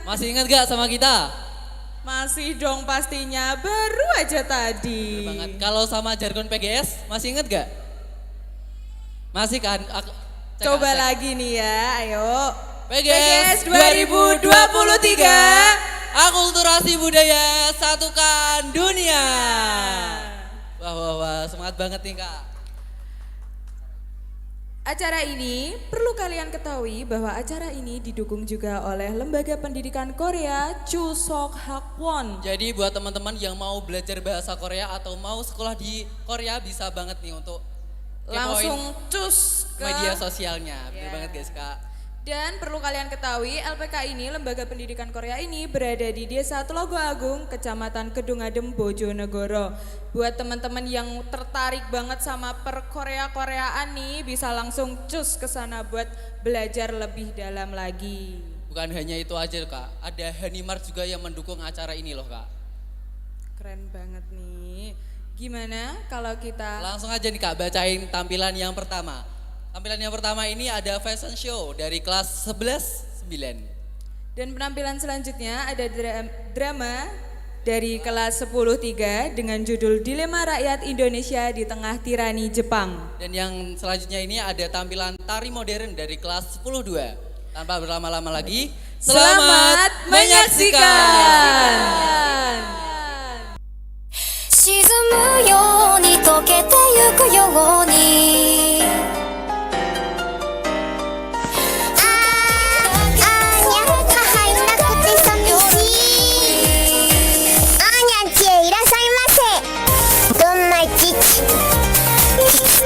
Masih ingat gak sama kita? Masih dong pastinya, baru aja tadi. Bener banget. Kalau sama jargon PGS, masih ingat gak? Masih kan? Coba lagi nih ya, ayo. PGS 2023, akulturasi budaya satukan dunia. Wah, semangat banget nih Kak. Acara ini perlu kalian ketahui bahwa acara ini didukung juga oleh Lembaga Pendidikan Korea Chuseok Hakwon. Jadi buat teman-teman yang mau belajar bahasa Korea atau mau sekolah di Korea bisa banget nih untuk Langsung cus ke media sosialnya. Bener banget guys Kak. Dan perlu kalian ketahui, LPK ini, Lembaga Pendidikan Korea ini berada di Desa Telogo Agung, Kecamatan Kedungadem, Bojonegoro. Buat teman-teman yang tertarik banget sama perkorea-koreaan nih, bisa langsung cus ke sana buat belajar lebih dalam lagi. Bukan hanya itu aja Kak, ada Hanimart juga yang mendukung acara ini loh Kak. Keren banget nih. Gimana kalau kita langsung aja nih Kak, bacain tampilan yang pertama. Tampilan yang pertama ini ada fashion show dari kelas 11-9. Dan penampilan selanjutnya ada drama dari kelas 10-3 dengan judul Dilema Rakyat Indonesia di Tengah Tirani Jepang. Dan yang selanjutnya ini ada tampilan tari modern dari kelas 10-2. Tanpa berlama-lama lagi, selamat menyaksikan. 沈むように溶けてゆくように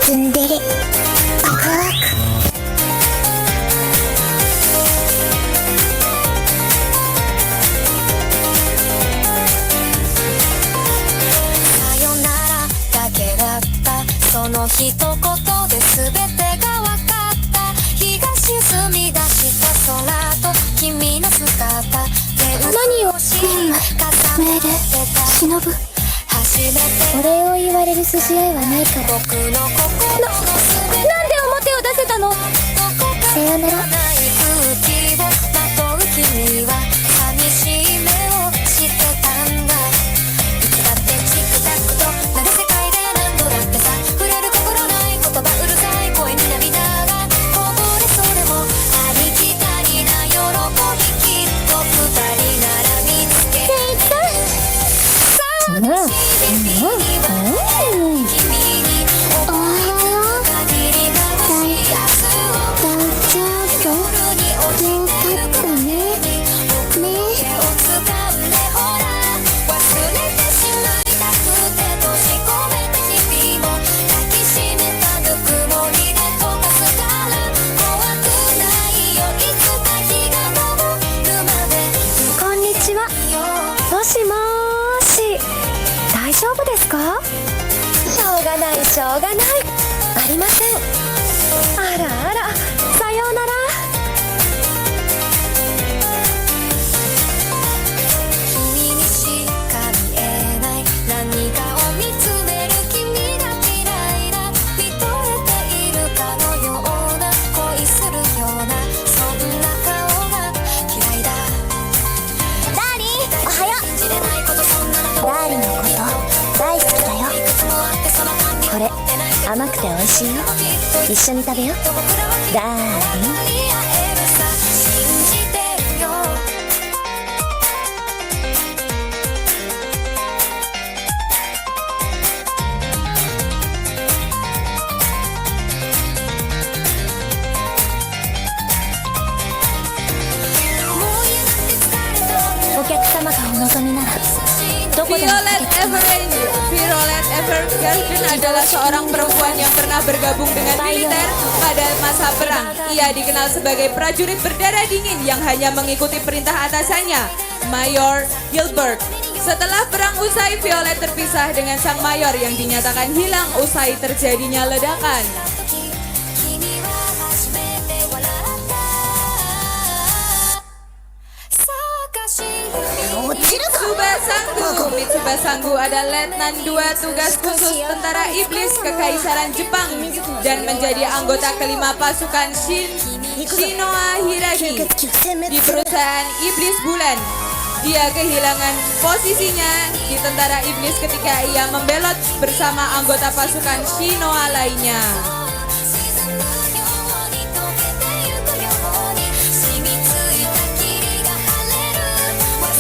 ツンデレワクワクさよならだけだったその一言で全てが分かった日が沈み出した空と君の姿何を重ねてた忍ぶお礼を言われる筋合いはないから僕の心のなんで表を出せたのさよなら空気をまとう君は寂しい目をしてたんだいつだってチクタクとなる世界で何度だってさ触れる心ない言葉うるさい声に涙がこぼれそれもありきたりな喜びきっと二人なら見つけていたこんにちは。もしもーし。大丈夫ですか？しょうがないしょうがないありません。あらあらさようなら。君にしか見えない何かを見つめる君が嫌いだ見とれているかのような恋するようなそんな顔が嫌いだ。ダーリンおはよう。ダーリンのこと大好きだよ。これ甘くて美味しいよ。一緒に食べよう。ダーリンお客様がお望みならどこでも Violet Evergarden adalah seorang perempuan yang pernah bergabung dengan militer pada masa perang. Ia dikenal sebagai prajurit berdarah dingin yang hanya mengikuti perintah atasannya, Mayor Gilbert. Setelah perang usai, Violet terpisah dengan sang mayor yang dinyatakan hilang usai terjadinya ledakan. Mitsuba Sanggu adalah Letnan 2 tugas khusus Tentara Iblis Kekaisaran Jepang dan menjadi anggota kelima pasukan Shin Shinoa Hiragi di perusahaan Iblis Bulan. Dia kehilangan posisinya di tentara iblis ketika ia membelot bersama anggota pasukan Shinoa lainnya.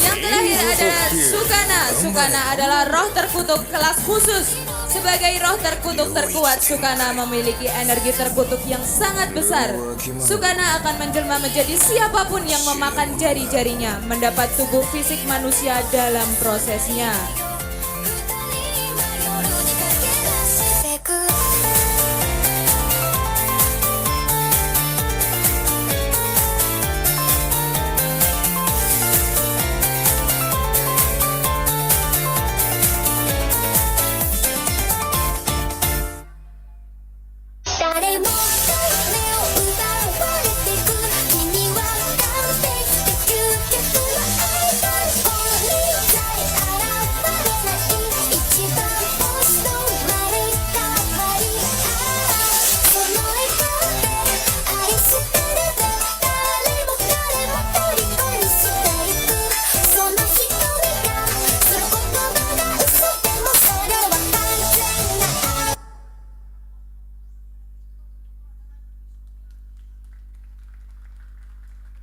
Yang terakhir adalah Sukana. Sukana adalah roh terkutuk kelas khusus. Sebagai roh terkutuk terkuat, Sukana memiliki energi terkutuk yang sangat besar. Sukana akan menjelma menjadi siapapun yang memakan jari-jarinya, mendapat tubuh fisik manusia dalam prosesnya.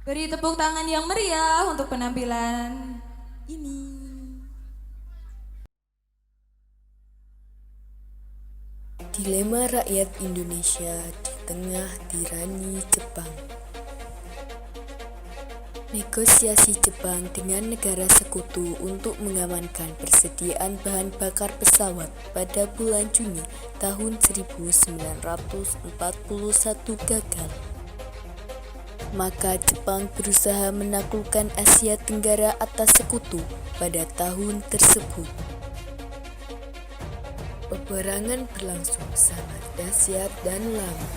Beri tepuk tangan yang meriah untuk penampilan ini. Dilema rakyat Indonesia di tengah tirani Jepang. Negosiasi Jepang dengan negara sekutu untuk mengamankan persediaan bahan bakar pesawat pada bulan Juni tahun 1941 gagal. Maka Jepang berusaha menaklukkan Asia Tenggara atas sekutu pada tahun tersebut. Peperangan berlangsung sangat dahsyat dan lama.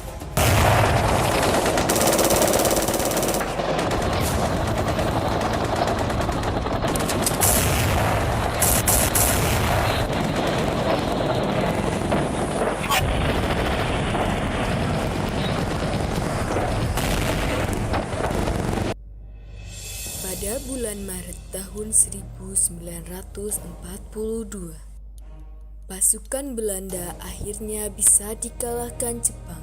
Pada bulan Maret tahun 1942, pasukan Belanda akhirnya bisa dikalahkan Jepang.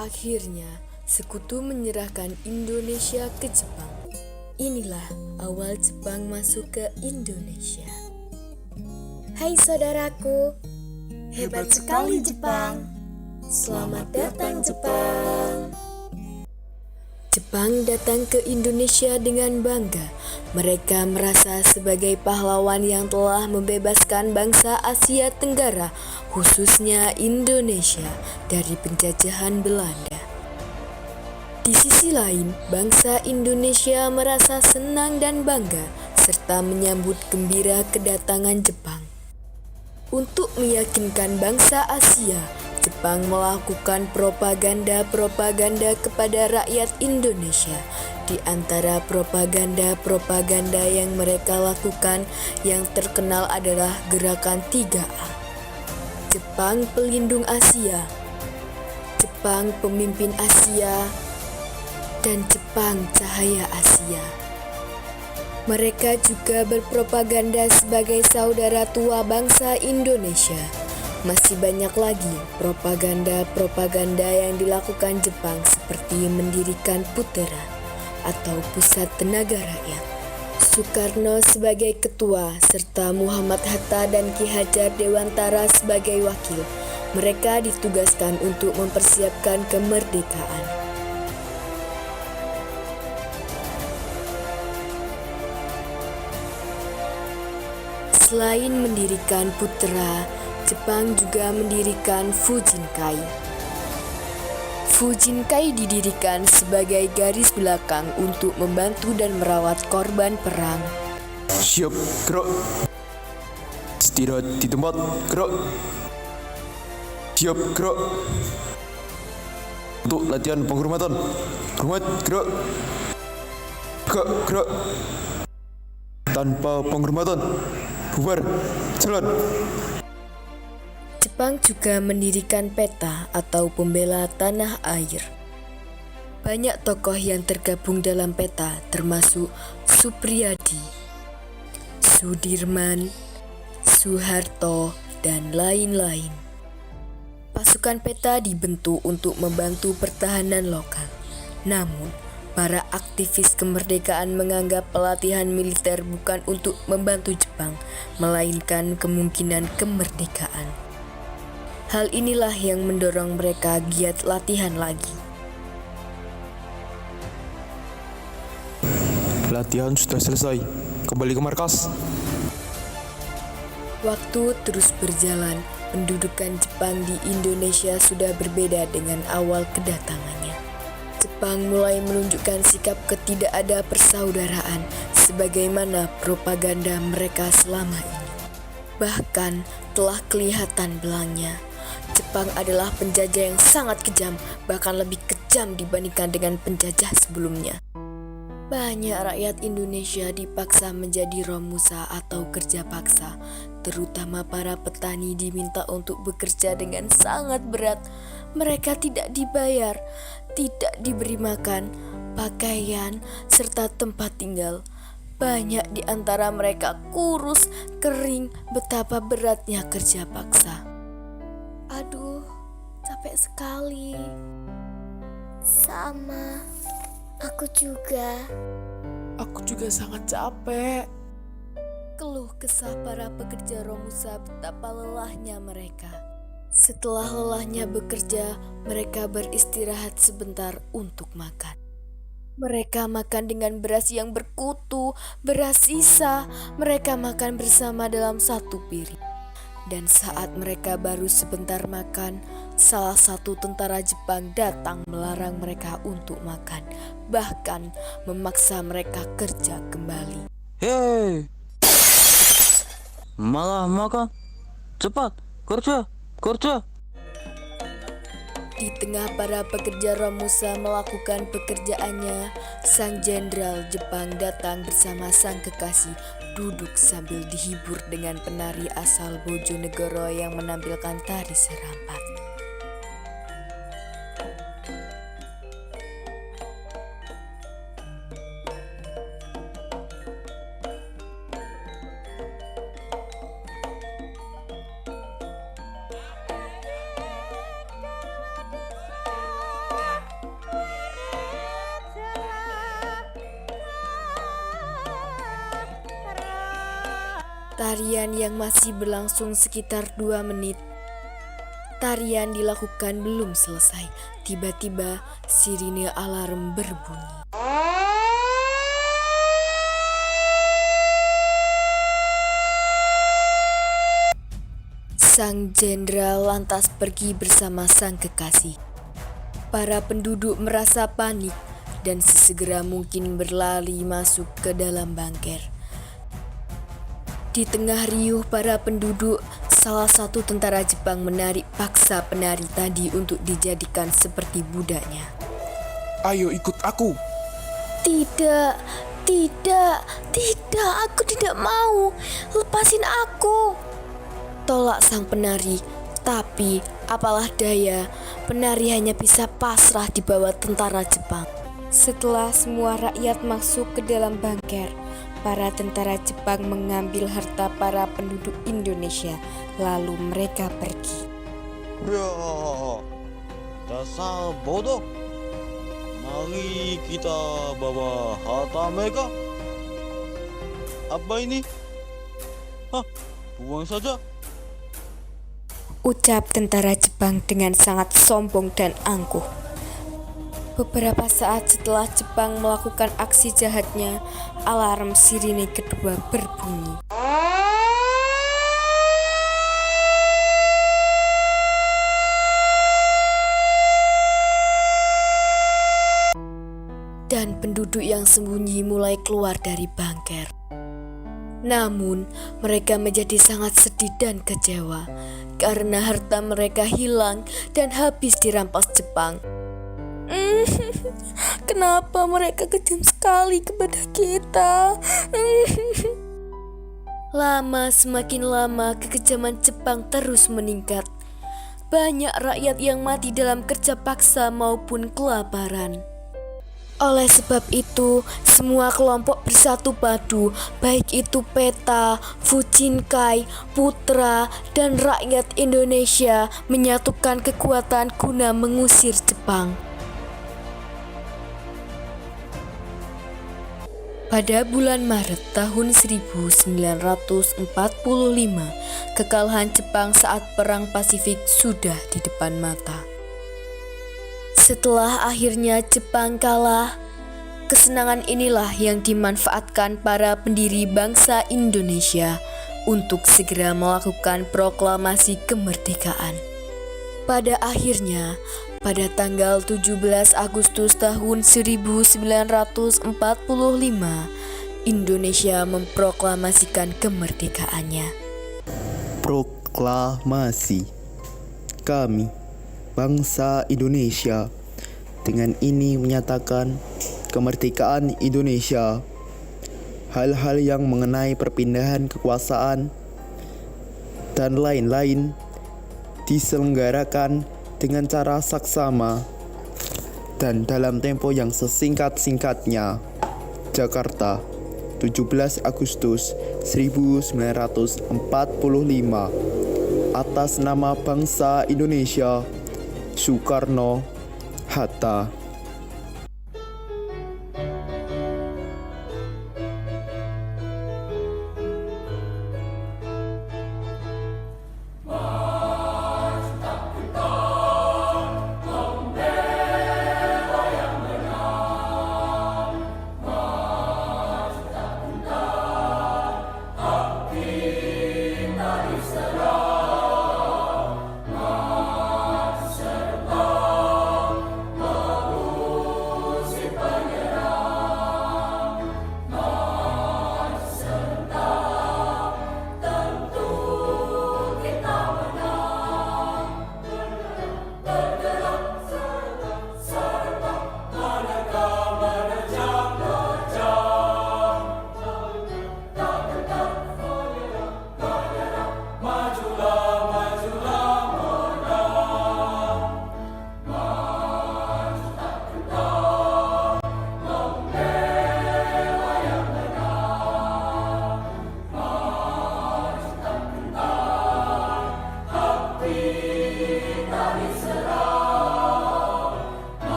Akhirnya, sekutu menyerahkan Indonesia ke Jepang. Inilah awal Jepang masuk ke Indonesia. Hai saudaraku, hebat sekali Jepang. Selamat datang Jepang. Jepang datang ke Indonesia dengan bangga. Mereka merasa sebagai pahlawan yang telah membebaskan bangsa Asia Tenggara, khususnya Indonesia, dari penjajahan Belanda. Di sisi lain, bangsa Indonesia merasa senang dan bangga, serta menyambut gembira kedatangan Jepang. Untuk meyakinkan bangsa Asia, Jepang melakukan propaganda kepada rakyat Indonesia. Di antara propaganda yang mereka lakukan yang terkenal adalah gerakan 3A. Jepang pelindung Asia, Jepang pemimpin Asia, dan Jepang cahaya Asia. Mereka juga berpropaganda sebagai saudara tua bangsa Indonesia. Masih banyak lagi propaganda yang dilakukan Jepang seperti mendirikan Putera atau Pusat Tenaga Rakyat. Soekarno sebagai ketua serta Muhammad Hatta dan Ki Hajar Dewantara sebagai wakil. Mereka ditugaskan untuk mempersiapkan kemerdekaan. Selain mendirikan Putera, Jepang juga mendirikan Fujinkai. Fujinkai didirikan sebagai garis belakang untuk membantu dan merawat korban perang. Siap, gerak. Istirahat di tempat, gerak. Siap, gerak. Untuk latihan penghormatan. Hormat, gerak. Gerak. Tanpa penghormatan, bubar, jalan. Jepang juga mendirikan PETA atau Pembela Tanah Air. Banyak tokoh yang tergabung dalam peta termasuk Supriyadi, Sudirman, Soeharto, dan lain-lain. Pasukan peta dibentuk untuk membantu pertahanan lokal. Namun, para aktivis kemerdekaan menganggap pelatihan militer bukan untuk membantu Jepang, melainkan kemungkinan kemerdekaan. Hal inilah yang mendorong mereka giat latihan lagi. Latihan sudah selesai. Kembali ke markas. Waktu terus berjalan, pendudukan Jepang di Indonesia sudah berbeda dengan awal kedatangannya. Jepang mulai menunjukkan sikap ketidakada persaudaraan sebagaimana propaganda mereka selama ini. Bahkan telah kelihatan belangnya. Jepang adalah penjajah yang sangat kejam, bahkan lebih kejam dibandingkan dengan penjajah sebelumnya. Banyak rakyat Indonesia dipaksa menjadi romusa atau kerja paksa, terutama para petani diminta untuk bekerja dengan sangat berat. Mereka tidak dibayar, tidak diberi makan, pakaian, serta tempat tinggal. Banyak di antara mereka kurus, kering, betapa beratnya kerja paksa. Aduh, capek sekali. Sama, aku juga. Aku juga sangat capek. Keluh kesah para pekerja romusa betapa lelahnya mereka. Setelah lelahnya bekerja, mereka beristirahat sebentar untuk makan. Mereka makan dengan beras yang berkutu, beras sisa. Mereka makan bersama dalam satu piring. Dan saat mereka baru sebentar makan, salah satu tentara Jepang datang melarang mereka untuk makan, bahkan memaksa mereka kerja kembali. Hei, malah makan. Cepat, kerja. Di tengah para pekerja romusa melakukan pekerjaannya, sang jenderal Jepang datang bersama sang kekasih, duduk sambil dihibur dengan penari asal Bojonegoro yang menampilkan tari serampat. Tarian yang masih berlangsung sekitar 2 menit. Tarian dilakukan belum selesai. Tiba-tiba sirine alarm berbunyi. Sang jenderal lantas pergi bersama sang kekasih. Para penduduk merasa panik dan sesegera mungkin berlari masuk ke dalam bangker. Di tengah riuh para penduduk, salah satu tentara Jepang menarik paksa penari tadi untuk dijadikan seperti budaknya. Ayo ikut aku. Tidak, aku tidak mau. Lepasin aku. Tolak sang penari, tapi apalah daya, penari hanya bisa pasrah di bawah tentara Jepang. Setelah semua rakyat masuk ke dalam bangker, para tentara Jepang mengambil harta para penduduk Indonesia, lalu mereka pergi. Ya, dasar bodoh. Mari kita bawa harta mereka. Apa ini? Hah, buang saja. Ucap tentara Jepang dengan sangat sombong dan angkuh. Beberapa saat setelah Jepang melakukan aksi jahatnya, alarm sirine kedua berbunyi. Dan penduduk yang sembunyi mulai keluar dari bangker. Namun, mereka menjadi sangat sedih dan kecewa karena harta mereka hilang dan habis dirampas Jepang. Kenapa mereka kejam sekali kepada kita? Semakin lama kekejaman Jepang terus meningkat. Banyak rakyat yang mati dalam kerja paksa maupun kelaparan. Oleh sebab itu, semua kelompok bersatu padu, baik itu PETA, Fujinkai, Putra, dan rakyat Indonesia menyatukan kekuatan guna mengusir Jepang. Pada bulan Maret tahun 1945, kekalahan Jepang saat Perang Pasifik sudah di depan mata. Setelah akhirnya Jepang kalah, kesenangan inilah yang dimanfaatkan para pendiri bangsa Indonesia untuk segera melakukan proklamasi kemerdekaan. Pada akhirnya, pada tanggal 17 Agustus tahun 1945, Indonesia memproklamasikan kemerdekaannya. Proklamasi. Kami, bangsa Indonesia, dengan ini menyatakan kemerdekaan Indonesia. Hal-hal yang mengenai perpindahan kekuasaan dan lain-lain diselenggarakan dengan cara saksama dan dalam tempo yang sesingkat-singkatnya. Jakarta, 17 Agustus 1945. Atas nama bangsa Indonesia, Soekarno Hatta.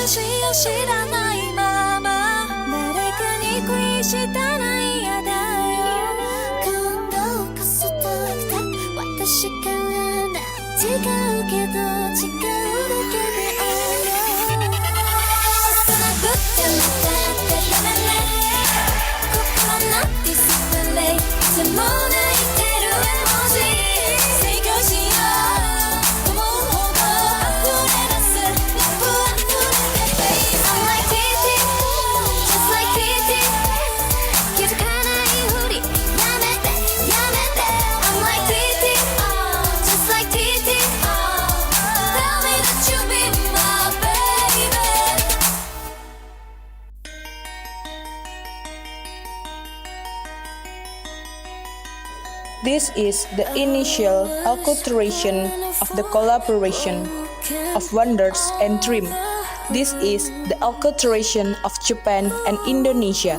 私を知らないまま誰かに恋したら嫌だよ今度こそと私からな違うけど違うだけであるそんなぶってまたってダメね心のディスプレイいつも泣いてる絵文字成功しよう思うほど溢れ出すラップ溢れて I'm like TT just like TT 気づかないふりやめてやめて I'm like TT just like TT tell me that you be my baby This is the initial acculturation of the collaboration of wonders and dream. This is the acculturation of Japan and Indonesia.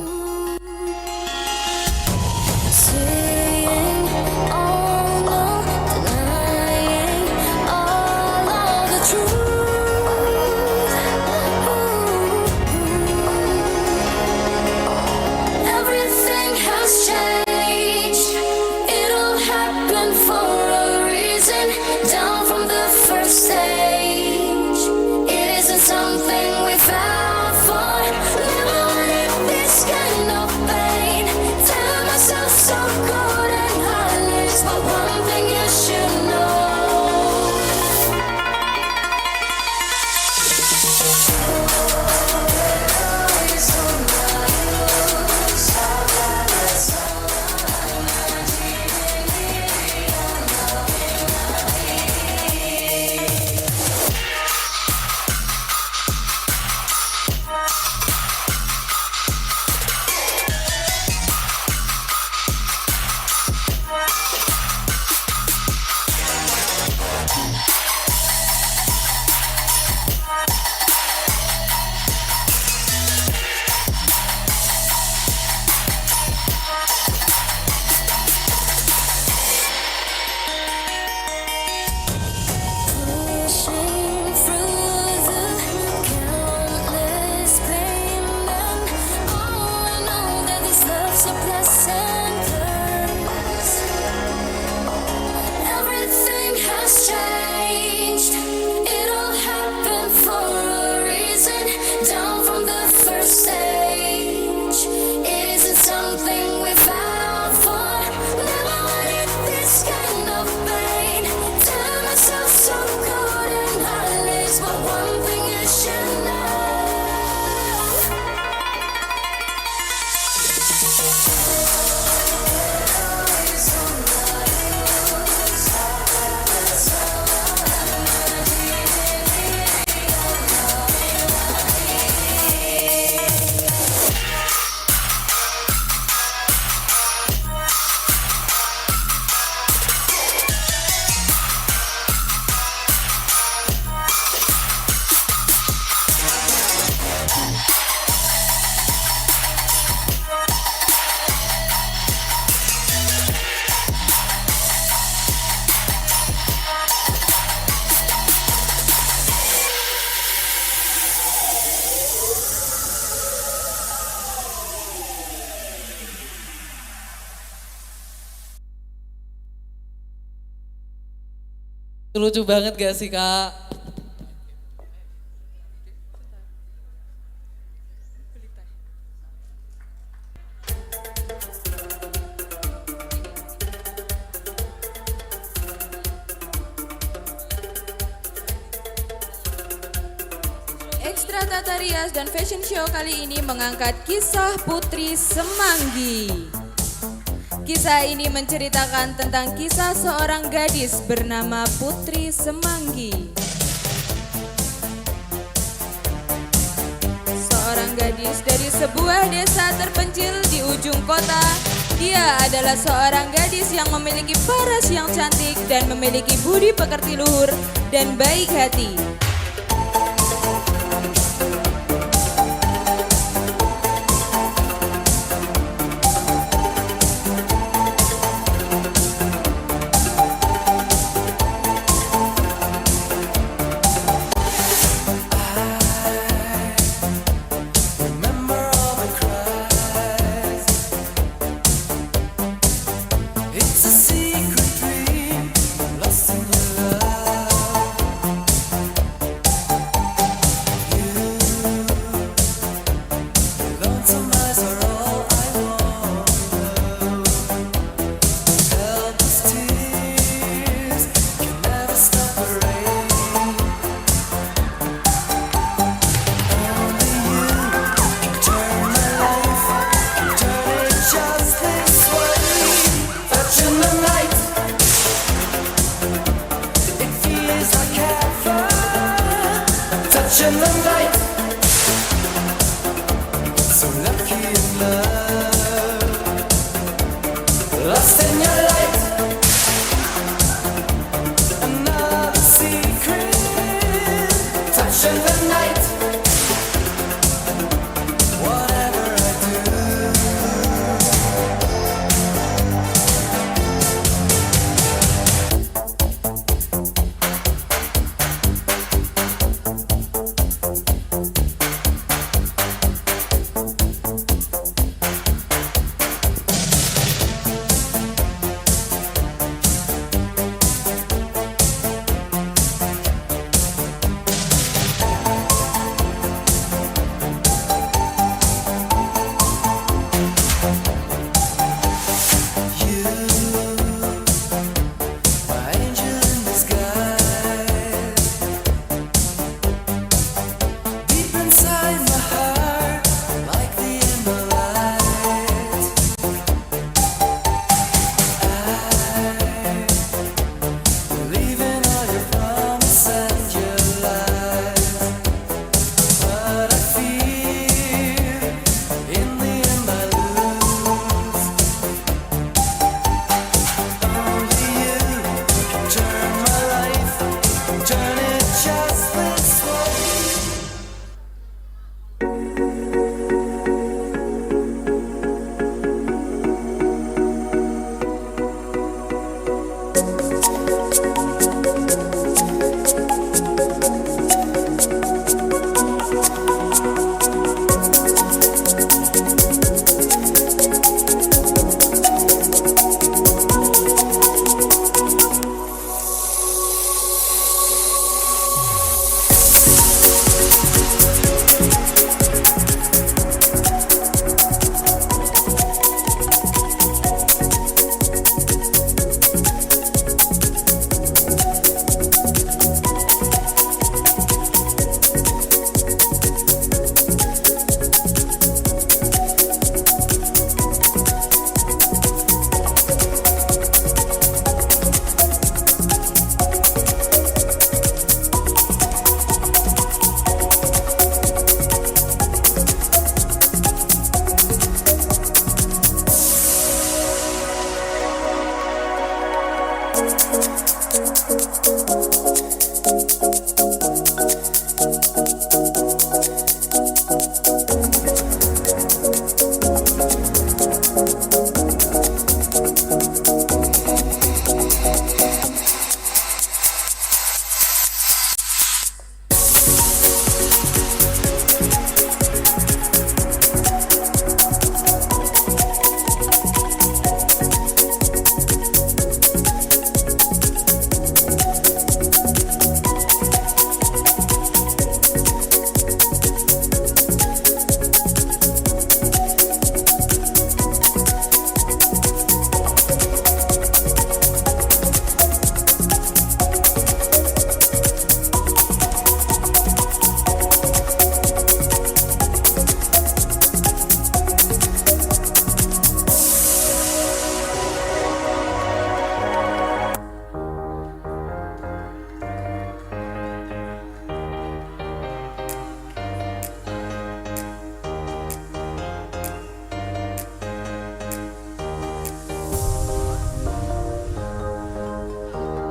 Saying all no, denying all of the truth. Everything has changed. It all happened for a reason. Down from the first stage. It isn't something we fell for. Never wanted this kind of pain. Tell myself so good and heartless, but one thing you should know. Pushing through the countless pain, and oh, I know that this love's a pleasant curse. Everything has changed. It all happened for a reason. Down from the first stage. It isn't something we fell for. Never wanted this kind of pain. Tell myself so good and heartless, but one thing you should know. Lucu banget gak sih Kak? Ekstra Tata Rias dan Fashion Show kali ini mengangkat kisah Putri Semanggi. Kisah ini menceritakan tentang kisah seorang gadis bernama Putri Semanggi. Seorang gadis dari sebuah desa terpencil di ujung kota. Dia adalah seorang gadis yang memiliki paras yang cantik dan memiliki budi pekerti luhur dan baik hati.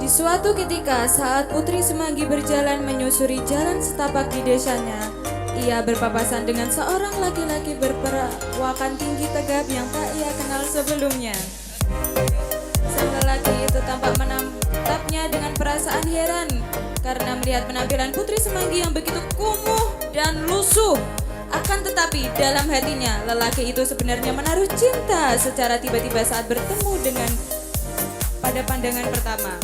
Di suatu ketika saat Putri Semanggi berjalan menyusuri jalan setapak di desanya, ia berpapasan dengan seorang laki-laki berperawakan tinggi tegap yang tak ia kenal sebelumnya. Sang lelaki itu tampak menatapnya dengan perasaan heran karena melihat penampilan Putri Semanggi yang begitu kumuh dan lusuh. Akan tetapi dalam hatinya lelaki itu sebenarnya menaruh cinta secara tiba-tiba saat bertemu dengan pada pandangan pertama.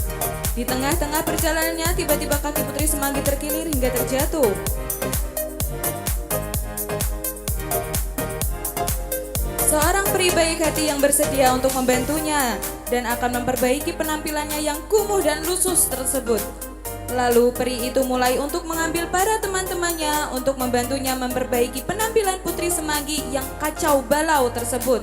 Di tengah-tengah perjalanannya tiba-tiba kaki Putri Semanggi terkilir hingga terjatuh. Seorang peri baik hati yang bersedia untuk membantunya dan akan memperbaiki penampilannya yang kumuh dan lusuh tersebut. Lalu peri itu mulai untuk mengambil para teman-temannya untuk membantunya memperbaiki penampilan Putri Semanggi yang kacau balau tersebut.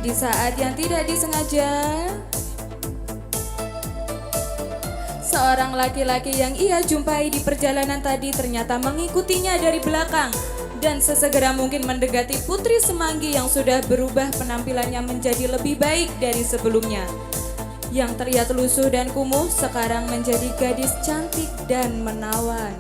di saat yang tidak disengaja, seorang laki-laki yang ia jumpai di perjalanan tadi ternyata mengikutinya dari belakang dan sesegera mungkin mendekati Putri Semanggi yang sudah berubah penampilannya menjadi lebih baik dari sebelumnya. Yang terlihat lusuh dan kumuh sekarang menjadi gadis cantik dan menawan.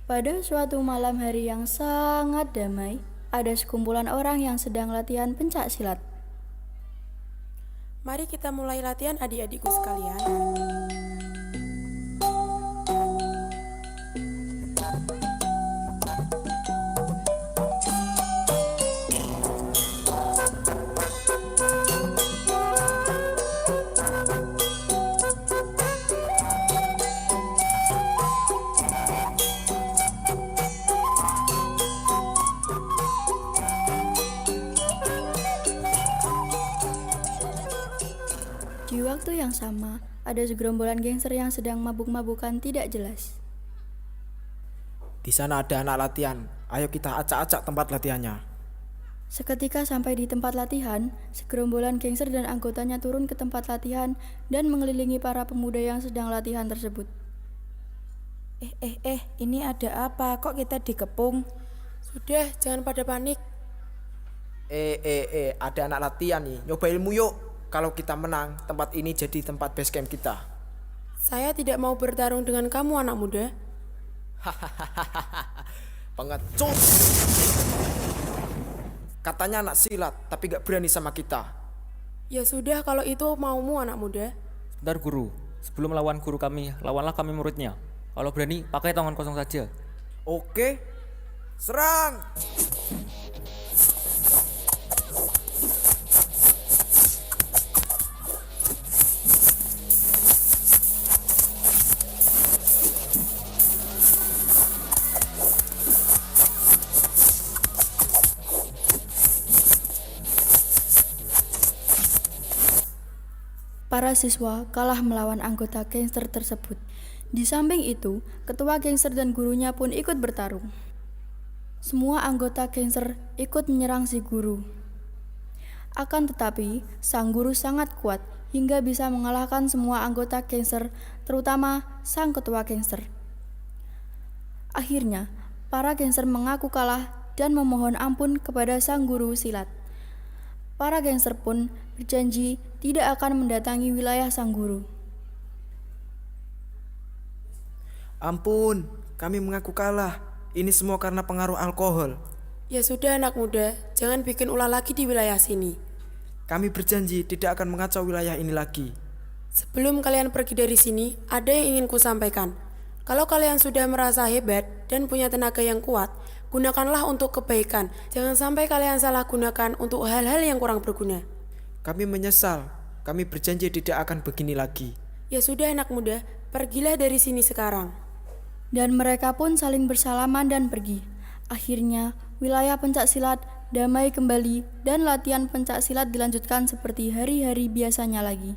Pada suatu malam hari yang sangat damai, ada sekumpulan orang yang sedang latihan pencak silat. Mari kita mulai latihan adik-adikku sekalian. Di waktu yang sama, ada segerombolan gangster yang sedang mabuk-mabukan tidak jelas. Di sana ada anak latihan. Ayo kita acak-acak tempat latihannya. Seketika sampai di tempat latihan, segerombolan gangster dan anggotanya turun ke tempat latihan dan mengelilingi para pemuda yang sedang latihan tersebut. Ini ada apa? Kok kita dikepung? Sudah, jangan pada panik. Ada anak latihan nih. Nyoba ilmu yuk. Kalau kita menang, tempat ini jadi tempat base camp kita. Saya tidak mau bertarung dengan kamu, anak muda. Pengecut. Katanya anak silat, tapi gak berani sama kita. Ya sudah, kalau itu maumu, anak muda. Sebentar guru, sebelum melawan guru kami, lawanlah kami muridnya. Kalau berani, pakai tangan kosong saja. Oke, serang. Para siswa kalah melawan anggota gangster tersebut. Di samping itu, ketua gangster dan gurunya pun ikut bertarung. Semua anggota gangster ikut menyerang si guru. Akan tetapi, sang guru sangat kuat hingga bisa mengalahkan semua anggota gangster, terutama sang ketua gangster. Akhirnya, para gangster mengaku kalah dan memohon ampun kepada sang guru silat. Para gangster pun berjanji tidak akan mendatangi wilayah sang guru. Ampun, kami mengaku kalah. Ini semua karena pengaruh alkohol. Ya sudah anak muda, jangan bikin ulah lagi di wilayah sini. Kami berjanji tidak akan mengacau wilayah ini lagi. Sebelum kalian pergi dari sini, ada yang ingin ku sampaikan. Kalau kalian sudah merasa hebat dan punya tenaga yang kuat, gunakanlah untuk kebaikan. Jangan sampai kalian salah gunakan untuk hal-hal yang kurang berguna. Kami menyesal. Kami berjanji tidak akan begini lagi. Ya sudah anak muda, pergilah dari sini sekarang. Dan mereka pun saling bersalaman dan pergi. Akhirnya, wilayah pencak silat damai kembali dan latihan pencak silat dilanjutkan seperti hari-hari biasanya lagi.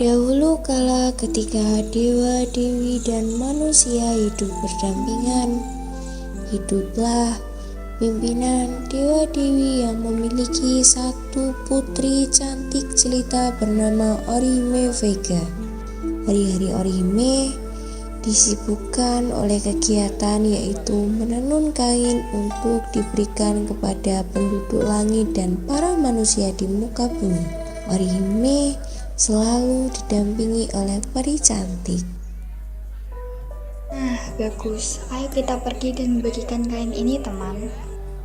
Dahulu kala ketika dewa, dewi, dan manusia hidup berdampingan, hiduplah pimpinan dewa dewi yang memiliki satu putri cantik jelita bernama Orihime Vega. Hari-hari Orihime disibukkan oleh kegiatan yaitu menenun kain untuk diberikan kepada penduduk langit dan para manusia di muka bumi. Orihime selalu didampingi oleh peri cantik. Nah, bagus. Ayo kita pergi dan membagikan kain ini, teman.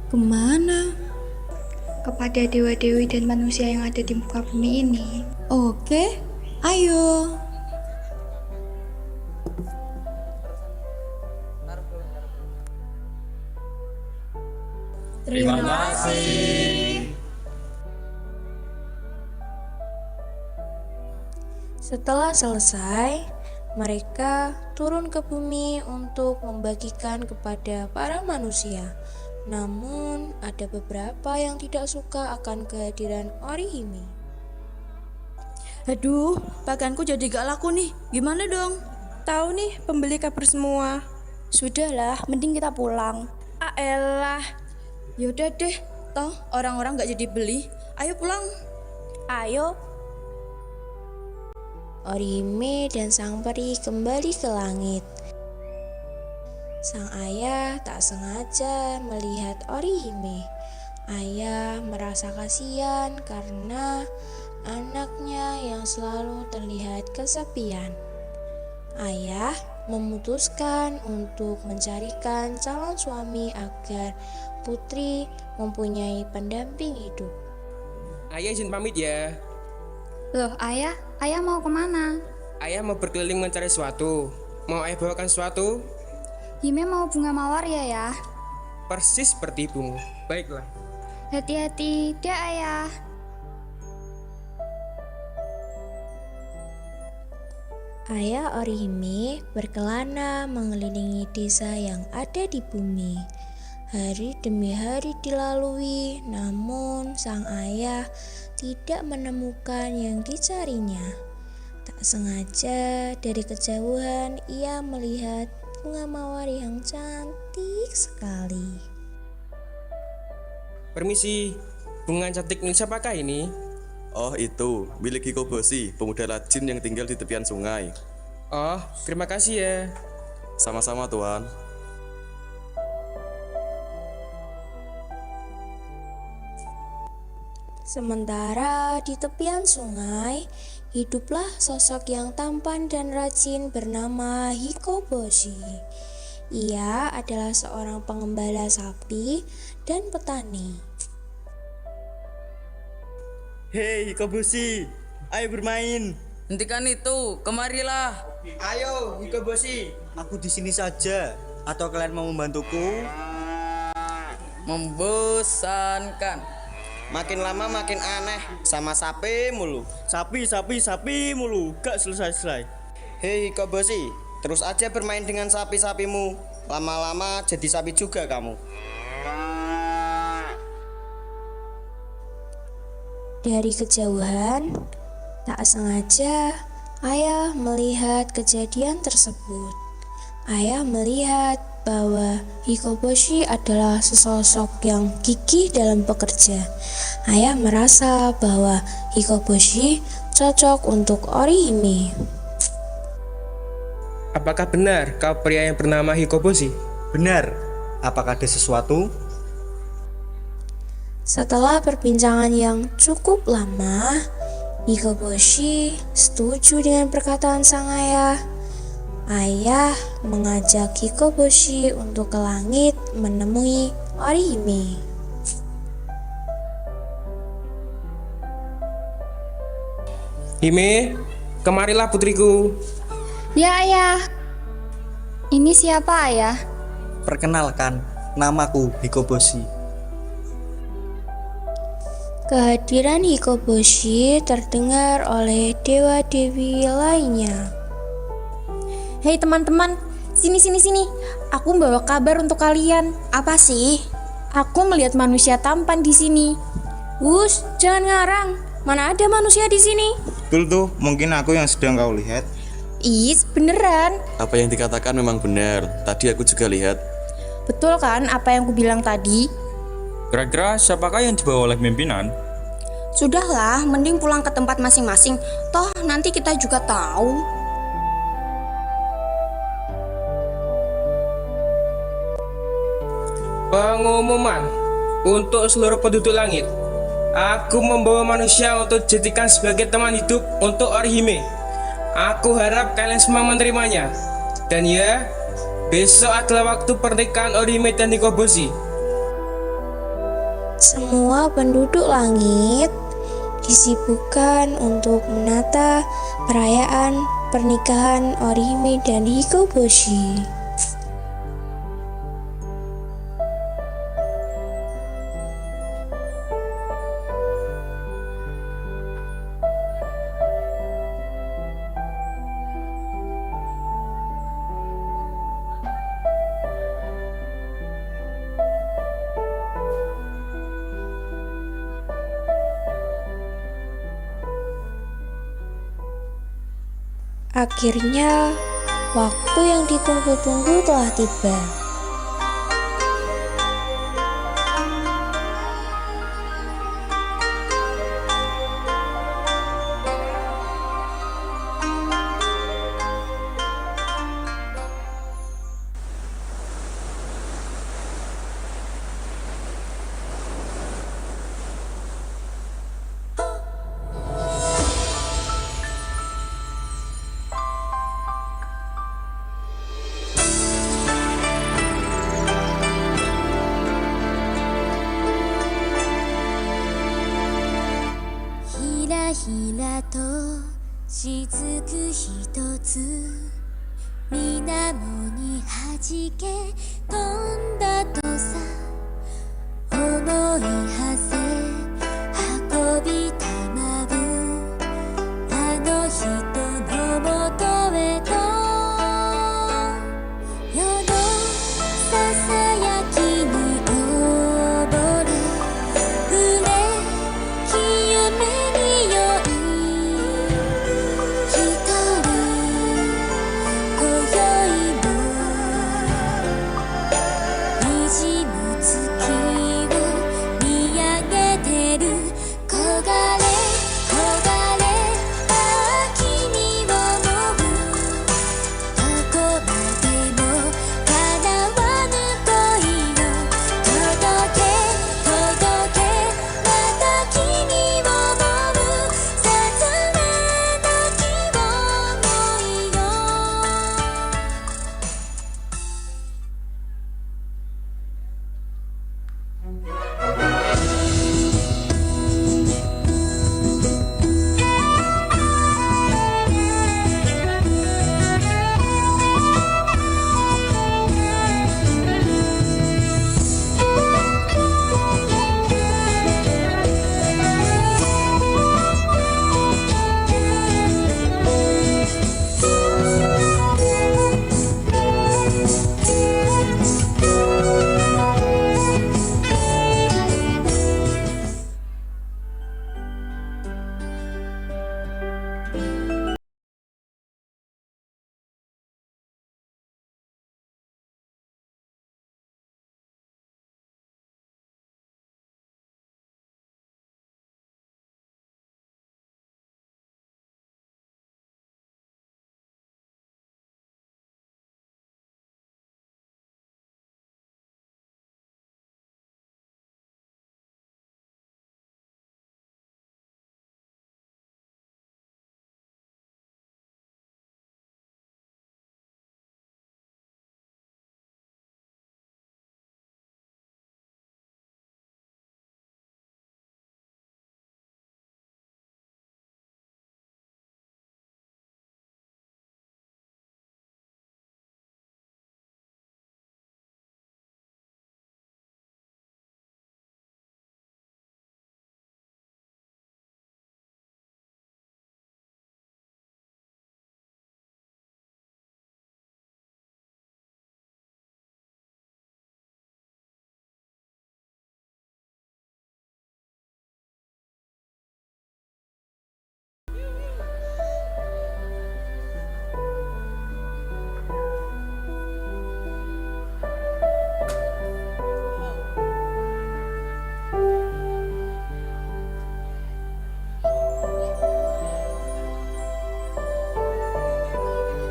Kemana? Kepada dewa-dewi dan manusia yang ada di muka bumi ini. Oke, ayo. Terima kasih. Setelah selesai, mereka turun ke bumi untuk membagikan kepada para manusia. Namun, ada beberapa yang tidak suka akan kehadiran Orihime. Aduh, pakaianku jadi gak laku nih. Gimana dong? Tahu nih, pembeli kabur semua. Sudahlah, mending kita pulang. Aelah, yaudah deh, toh orang-orang gak jadi beli. Ayo pulang. Ayo. Orihime dan sang peri kembali ke langit. Sang ayah tak sengaja melihat Orihime. Ayah merasa kasihan karena anaknya yang selalu terlihat kesepian. Ayah memutuskan untuk mencarikan calon suami agar putri mempunyai pendamping hidup. Ayah izin pamit ya. Loh ayah mau kemana? Ayah mau berkeliling mencari sesuatu. Mau ayah bawakan sesuatu? Hime mau bunga mawar ya? Persis seperti ibumu. Baiklah. Hati-hati, dah ayah. Ayah Orihime berkelana mengelilingi desa yang ada di bumi. Hari demi hari dilalui, namun sang ayah tidak menemukan yang dicarinya. Tak sengaja dari kejauhan ia melihat bunga mawar yang cantik sekali. Permisi, bunga cantik milik siapakah ini? Oh itu, milik Hikoboshi, pemuda rajin yang tinggal di tepian sungai. Oh, terima kasih ya. Sama-sama Tuan. Sementara di tepian sungai, hiduplah sosok yang tampan dan rajin bernama Hikoboshi. Ia adalah seorang pengembala sapi dan petani. Hei Hikoboshi, ayo bermain. Hentikan itu, kemarilah. Ayo Hikoboshi, aku di sini saja. Atau kalian mau membantuku? Membosankan. Makin lama makin aneh, sama sapi mulu. Sapi mulu, gak selesai-selesai. Hei Hikoboshi, terus aja bermain dengan sapi-sapimu. Lama-lama jadi sapi juga kamu. Dari kejauhan, tak sengaja ayah melihat kejadian tersebut. Ayah melihat bahwa Hikoboshi adalah sesosok yang gigih dalam bekerja. Ayah merasa bahwa Hikoboshi cocok untuk Orihime. Apakah benar kau pria yang bernama Hikoboshi? Benar. Apakah ada sesuatu? Setelah perbincangan yang cukup lama, Hikoboshi setuju dengan perkataan sang ayah. Ayah mengajak Hikoboshi untuk ke langit menemui Orihime. Hime, kemarilah putriku. Ya ayah. Ini siapa ayah? Perkenalkan, namaku Hikoboshi. Kehadiran Hikoboshi terdengar oleh dewa-dewi lainnya. Hei teman-teman, sini. Aku membawa kabar untuk kalian. Apa sih? Aku melihat manusia tampan di sini. Wus, jangan ngarang. Mana ada manusia di sini? Betul tuh, mungkin aku yang sedang kau lihat. Is, beneran. Apa yang dikatakan memang benar. Tadi aku juga lihat. Betul kan apa yang ku bilang tadi? Kira-kira siapakah yang dibawa oleh pimpinan? Sudahlah, mending pulang ke tempat masing-masing. Toh nanti kita juga tahu. Pengumuman untuk seluruh penduduk langit. Aku membawa manusia untuk dijadikan sebagai teman hidup untuk Orihime. Aku harap kalian semua menerimanya. Dan ya, besok adalah waktu pernikahan Orihime dan Hikoboshi. Semua penduduk langit disibukkan untuk menata perayaan pernikahan Orihime dan Hikoboshi. Akhirnya, Waktu yang ditunggu-tunggu telah tiba. Hira hira to shizuku hitotsu 水面にはじけ飛んだとさ思いはせ運びたまぶあの人のもとへと世のささやきに溺れうめき夢に酔い一人今宵も滲む月を見上げてる焦がれ焦がれ秋に思うどこまでも叶わぬ恋を届け届けまた君を思うささめなき想いよ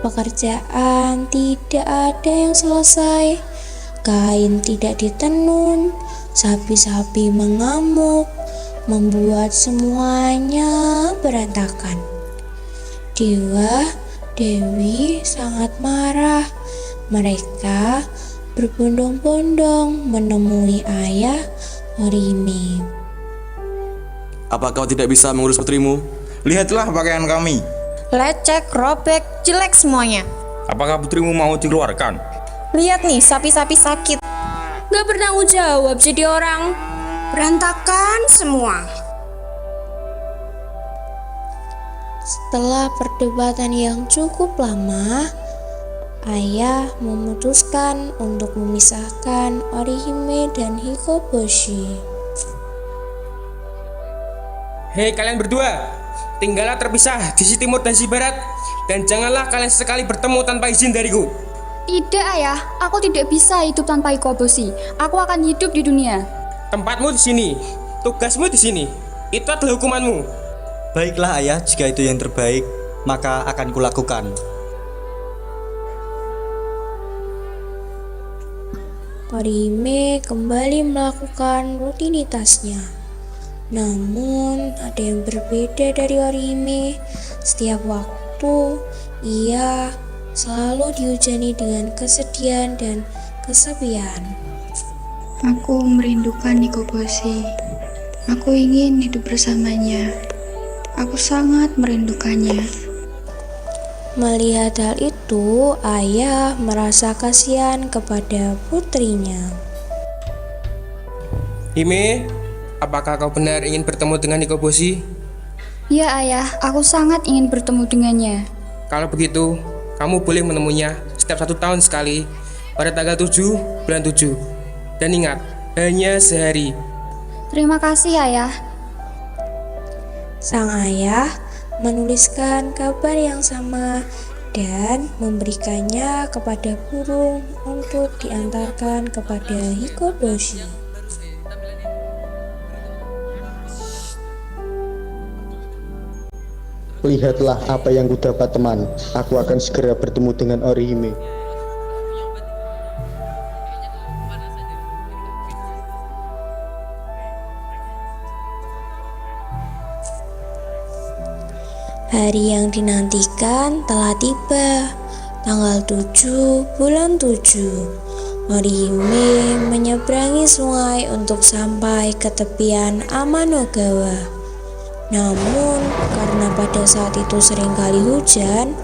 Pekerjaan tidak ada yang selesai, kain tidak ditenun, sapi-sapi mengamuk, membuat semuanya berantakan. Dewa, Dewi sangat marah. Mereka berbondong-bondong menemui ayah Orihime. Apa kau tidak bisa mengurus putrimu? Lihatlah pakaian kami. Lecek, robek, jelek semuanya. Apakah putrimu mau dikeluarkan? Lihat nih, sapi-sapi sakit. Gak bertanggung jawab jadi orang. Berantakan semua. Setelah perdebatan yang cukup lama, ayah memutuskan untuk memisahkan Orihime dan Hikoboshi. Hei kalian berdua, tinggallah terpisah di sisi timur dan sisi barat, dan janganlah kalian sekali bertemu tanpa izin dariku. Tidak ayah, aku tidak bisa hidup tanpa Hikoboshi. Aku akan hidup di dunia. Tempatmu di sini, tugasmu di sini, itu adalah hukumanmu. Baiklah ayah, jika itu yang terbaik, maka akan kulakukan. Orihime kembali melakukan rutinitasnya. Namun ada yang berbeda dari Orihime. Setiap waktu ia selalu dihujani dengan kesedihan dan kesepian. Aku merindukan Hikoboshi. Aku ingin hidup bersamanya. Aku sangat merindukannya. Melihat hal itu, ayah merasa kasihan kepada putrinya. Hime, apakah kau benar ingin bertemu dengan Hikoboshi? Ya ayah, aku sangat ingin bertemu dengannya. Kalau begitu, kamu boleh menemuinya setiap 1 tahun sekali pada tanggal 7 bulan 7. Dan ingat, hanya sehari. Terima kasih ayah. Sang ayah menuliskan kabar yang sama dan memberikannya kepada burung untuk diantarkan kepada Hikoboshi. Lihatlah apa yang kudapat teman. Aku akan segera bertemu dengan Orihime. Hari yang dinantikan telah tiba. Tanggal 7 bulan 7, Orihime menyeberangi sungai untuk sampai ke tepian Amanogawa. Namun, karena pada saat itu seringkali hujan,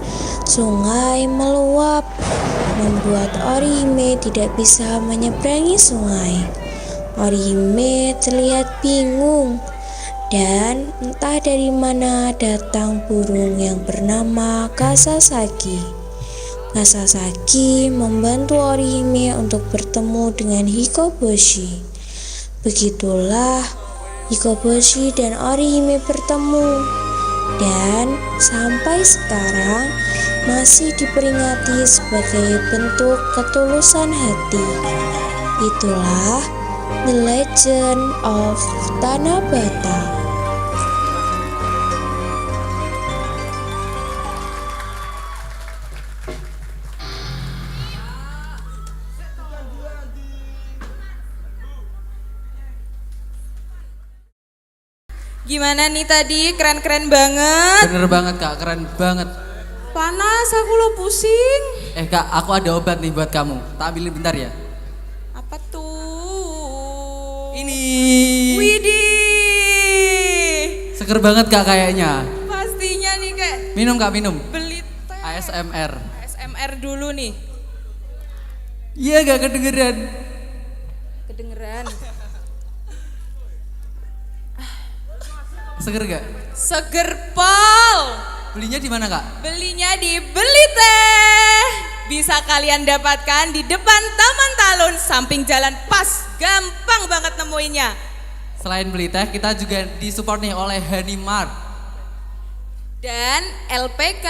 sungai meluap, membuat Orihime tidak bisa menyeberangi sungai. Orihime terlihat bingung, dan entah dari mana datang burung yang bernama Kasasaki. Kasasaki membantu Orihime untuk bertemu dengan Hikoboshi. Begitulah Hikoboshi dan Orihime bertemu, dan sampai sekarang masih diperingati sebagai bentuk ketulusan hati. Itulah The Legend of Tanabata. Gimana nih tadi? Keren-keren banget. Bener banget kak, keren banget. Panas, aku lo pusing. Kak, aku ada obat nih buat kamu. Tak ambilin bentar ya. Apa tuh? Ini. Widih. Seger banget kak kayaknya. Pastinya nih kak. Minum kak, minum. Beli teh. ASMR. ASMR dulu nih. Iya gak kedengeran. Kedengeran. Seger gak? Seger pol. Belinya di mana kak? Belinya di Beli Teh. Bisa kalian dapatkan di depan Taman Talun, samping Jalan Pas. Gampang banget nemuinnya. Selain Beli Teh, kita juga disupport nih oleh Hanimart dan LPK,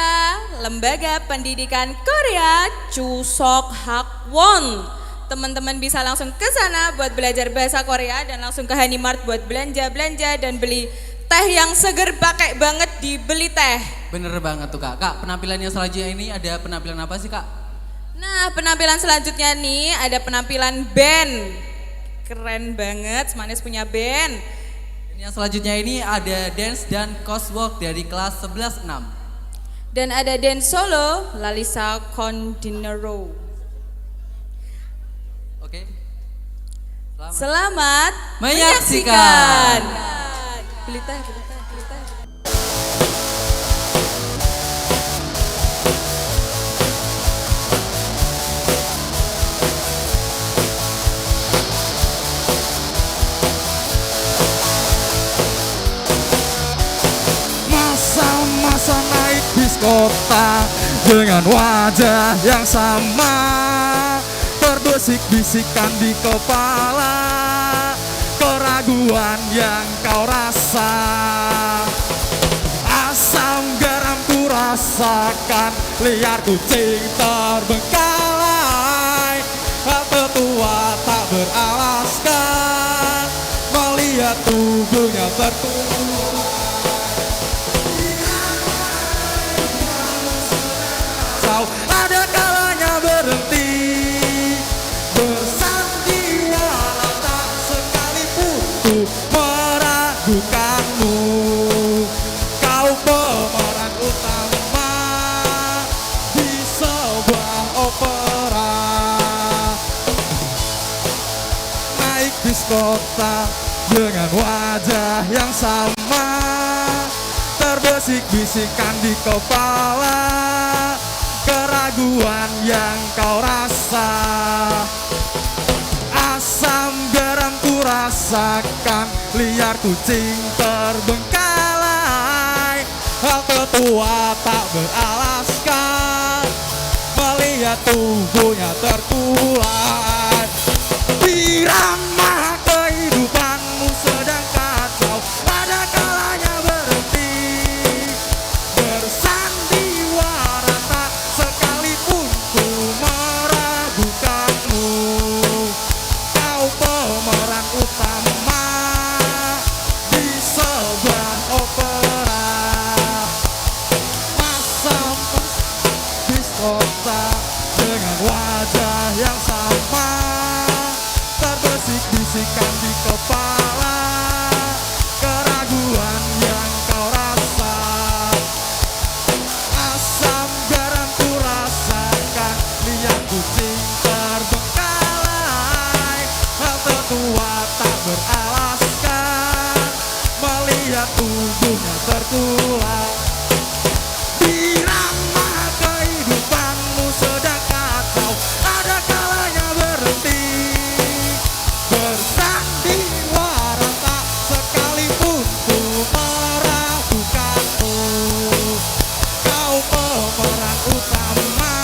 Lembaga Pendidikan Korea Chusok Hakwon. Teman-teman bisa langsung ke sana buat belajar bahasa Korea dan langsung ke Hanimart buat belanja-belanja dan beli teh yang seger, pakai banget di Beli Teh. Bener banget tuh kak. Kak, penampilannya selanjutnya ini ada penampilan apa sih kak? Nah, penampilan selanjutnya nih ada penampilan band. Keren banget, Smanes punya band. Yang selanjutnya ini ada dance dan coswalk dari kelas 11-6. Dan ada dance solo Lalisa Condinero. Oke. Selamat menyaksikan. Beli teh, beli teh, beli teh. Masa-masa naik bis kota dengan wajah yang sama, berbisik bisikan di kepala, keraguan yang kau rasa. rasakan liar kucing terbengkalai. Tetua tak beralaskan melihat tubuhnya tertular. Ada kalanya berhenti bersandiwara, tak sekalipun ku meragukanmu. Kau pemeran utama di sebuah opera. Naik bis kota dengan wajah yang sama, terbisik-bisikan di kepala keraguan yang kau rasa. Asam garam ku rasakan, liar kucing terbengkalai. Tetua tak beralaskan melihat tubuhnya tertular. Irama kehidupanmu sedang kacau, ada kalanya berhenti bersandiwara, tak sekalipun ku meragukanmu. Kau pemeran utama di sebuah opera. Masam bis kota dengan wajah yang sama, terbisik-bisikan di kepala keraguan yang kau rasa. Asam garam ku rasakan, lihat kucing terbengkalai. Tetua tak beralaskan melihat tubuhnya tertular. Irama kehidupanmu sedang kacau, ada kalanya berhenti bersandiwara, tak sekalipun ku meragukanmu. Kau pemeran utama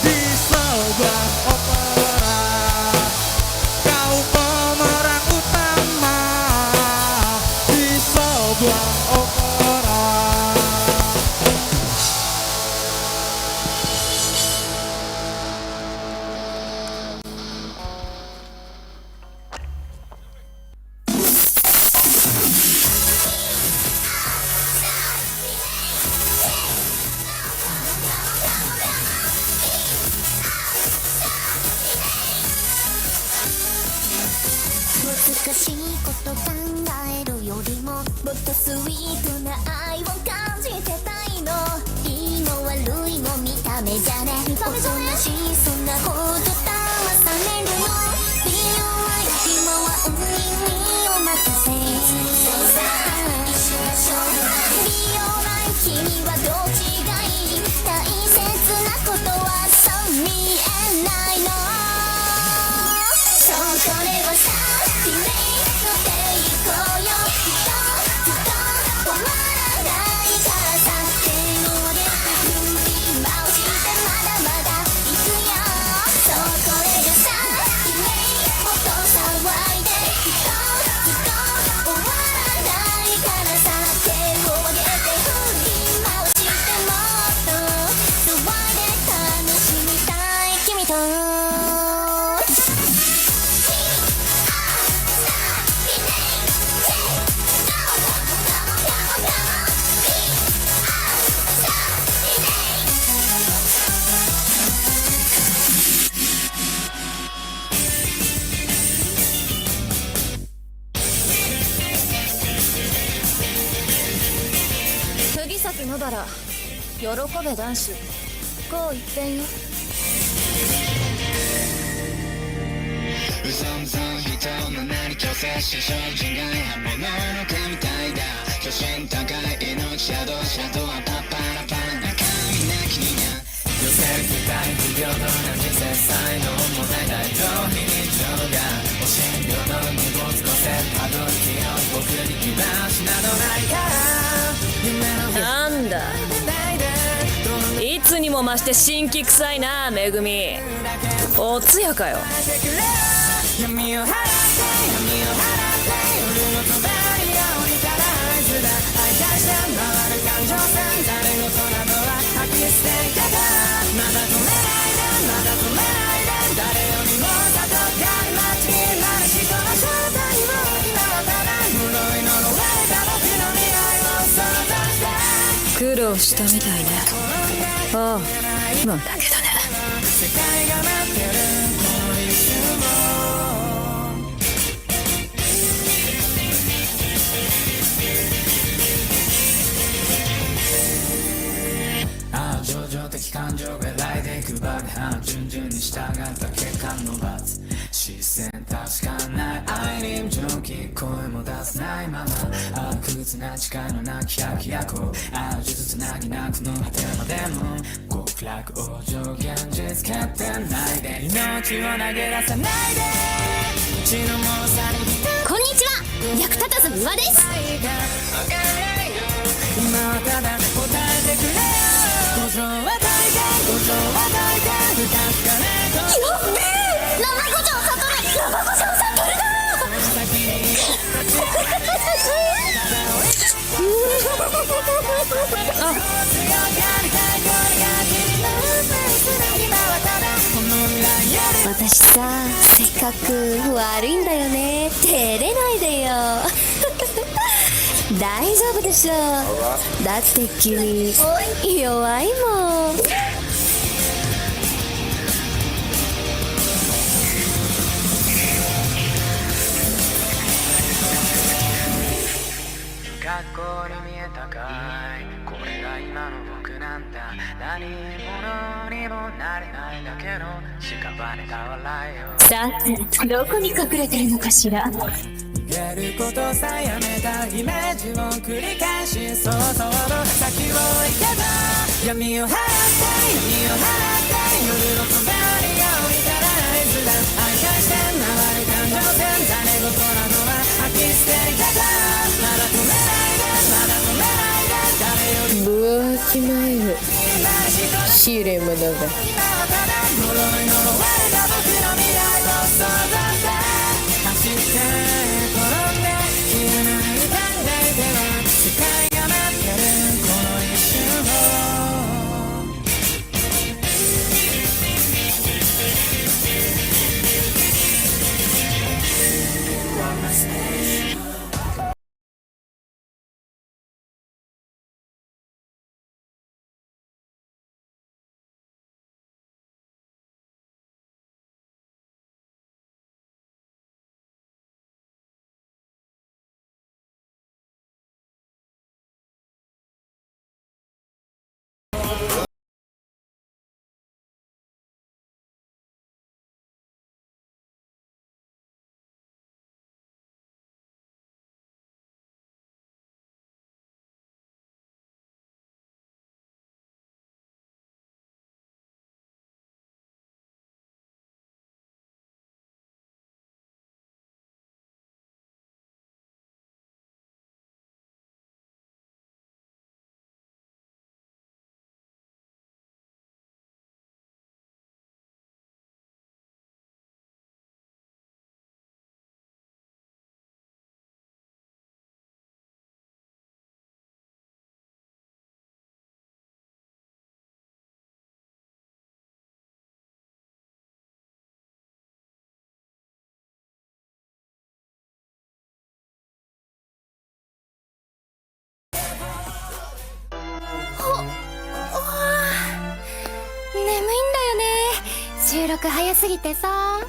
di sebuah opera. Kau pemeran utama di sebuah opera.なんだ、いつにも増して新規臭いな、めぐみ。おつやかよ。闇を払って夜の帳を降りたら合図だ。愛対して回る感情線、誰のそれをしたみたいね。ああ、なんだけどね。情状的感情が来でいくばかり順々に従った結果の罰視線確かない愛に蒸気声も出せないまま悪屈な誓いのなき百役味つなぎなくの果てまでも極楽往生現実決定ないで命を投げ出さないで血のもろさにこんにちは、役立たず三輪です。今はただ答えてくれよ。五条は大変、五条は大変、不確かなことやっべえ、生五条悟る、生五条悟るだ私さ、性格悪いんだよね。照れないでよ大丈夫でしょ。だって君弱いもん。学校に見えたかい、これが今の僕なんだ。何者にもなれないだけの屍た笑いを。さて、どこに隠れてるのかしら。逃げることさやめたイメージを繰り返し、想像の先を行けば闇を払って闇を払って夜の小鳥が降りたら合図だ。愛返して回る感情線、誰事などは吐き捨ててた。まだ止めないでまだ止めないで、誰よりブワキマイルシーレムだぜ。今はただ呪い呪われた僕の未来を想像して走って転んで消えない考えては世界が待ってるこの一瞬を。眠いんだよね。収録早すぎてさ。あ、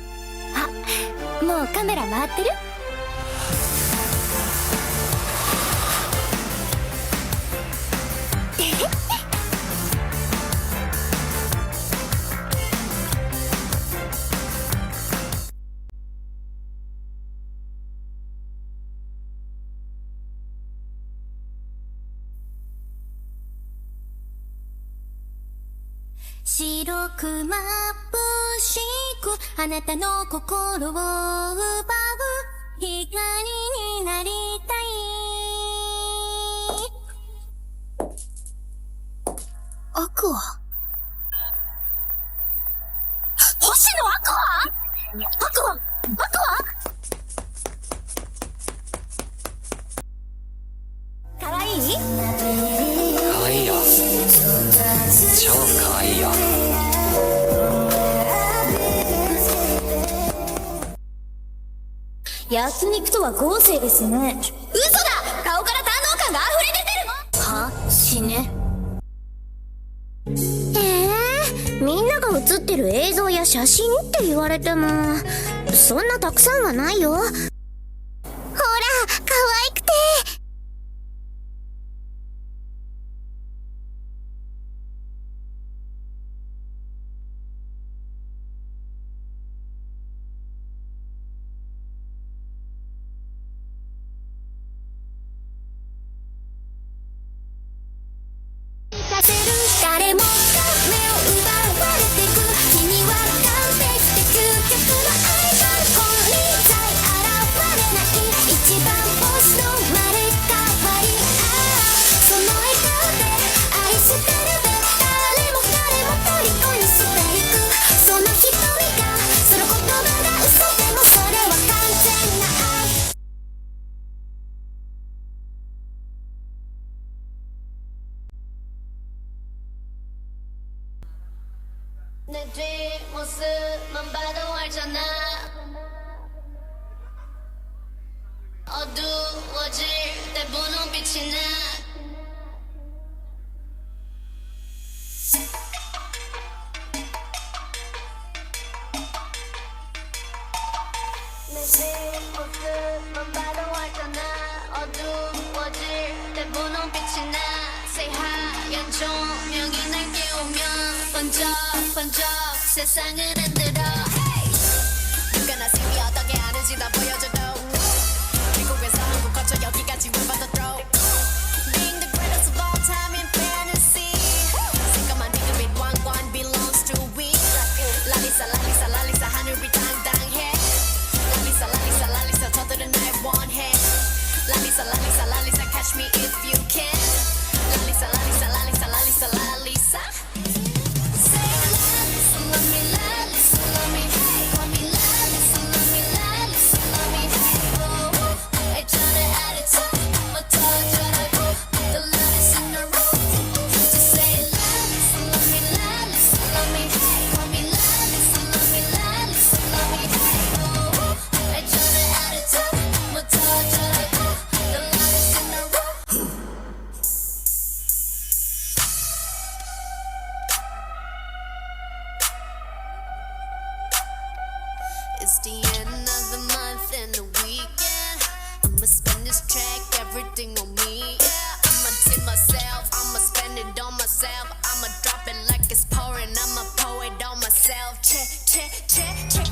もうカメラ回ってる？白く眩しくあなたの心を奪う光になりたい。アクア、星野アクア、アクア、アクア。かわいい？かわいいよ。超かわいいよ。焼肉とは豪勢ですね。嘘だ！顔から堪能感が溢れ出てるの。は？死ね。みんなが写ってる映像や写真って言われてもそんなたくさんはないよ。ほら可愛くて。誰もが目を奪われてく。君は完璧で究極のアイドル。本人さえ現れない一番星の生まれ変わり。その笑顔で愛してるで誰も虜にしていく。その瞳がその言葉が嘘でもそれは完全な愛。내 뒷모습만 봐도 알잖아. 어두워질 때 분홍빛이 나. 내 뒷모습만 봐도 알잖아. 어두워질 때 분홍빛이 나. 새 하얀 조명이 날 깨우면 번쩍 세상을 흔들어. 누가 나 신기 어떻게 하는지 다 보여줘도 미국에서 한국 거쳐 여기까지 will about the throw. Being the greatest of all time in fantasy. 새까만 디그빛 왕관 belongs to we. 랄리사 하늘이 당당해. 랄리사 저들은 날 원해. 랄리사 catch me if you can. 랄리사 It's the end of the month and the weekend. I'ma spend this track, everything on me. Yeah, I'ma tip myself, I'ma spend it on myself. I'ma drop it like it's pouring, I'ma pour it on myself. Check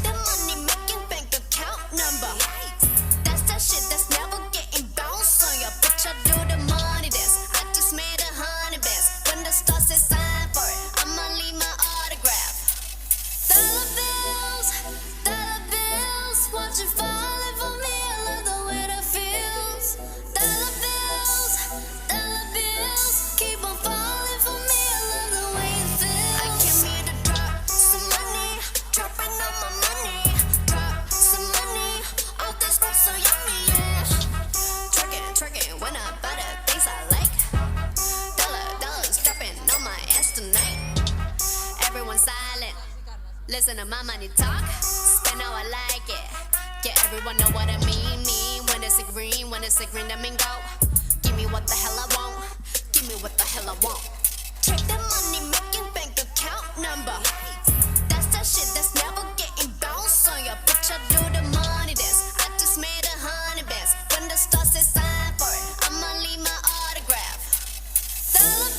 the money making bank account number. That's that shit that's never getting bounced on ya. Bitch, I do the money dance. I just made 100 bands. When the stars say sign for it, I'ma leave my autograph. Dollar bills, watch it falling for me. I love the way that feels. Dollar bills, keep on falling for me. I love the way it feels. I came here to drop some money, dropping all my money. Drop some money, all this stuff so yummy, yeah. Twerking when I buy the things I like. Dollars dropping on my ass tonight. Everyone silent, listen to my money talk. Spend how I like it. Yeah, everyone know what I mean. When it's a green, that mean go. Give me what the hell I want. Give me what the hell I want. Check the money making bank account number. That's that shit that's never getting bounced on ya. Bitch, I do the money dance. I just made 100 bands. When the stars say sign for it, I'ma leave my autograph. Dollar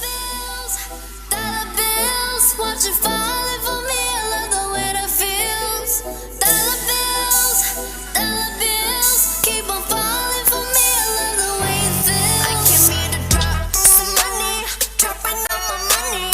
bills, watch it falling for me. I love the way that feels. Dollar bills, keep on falling for me. I love the way it feels. I came here to drop some money, dropping all my money.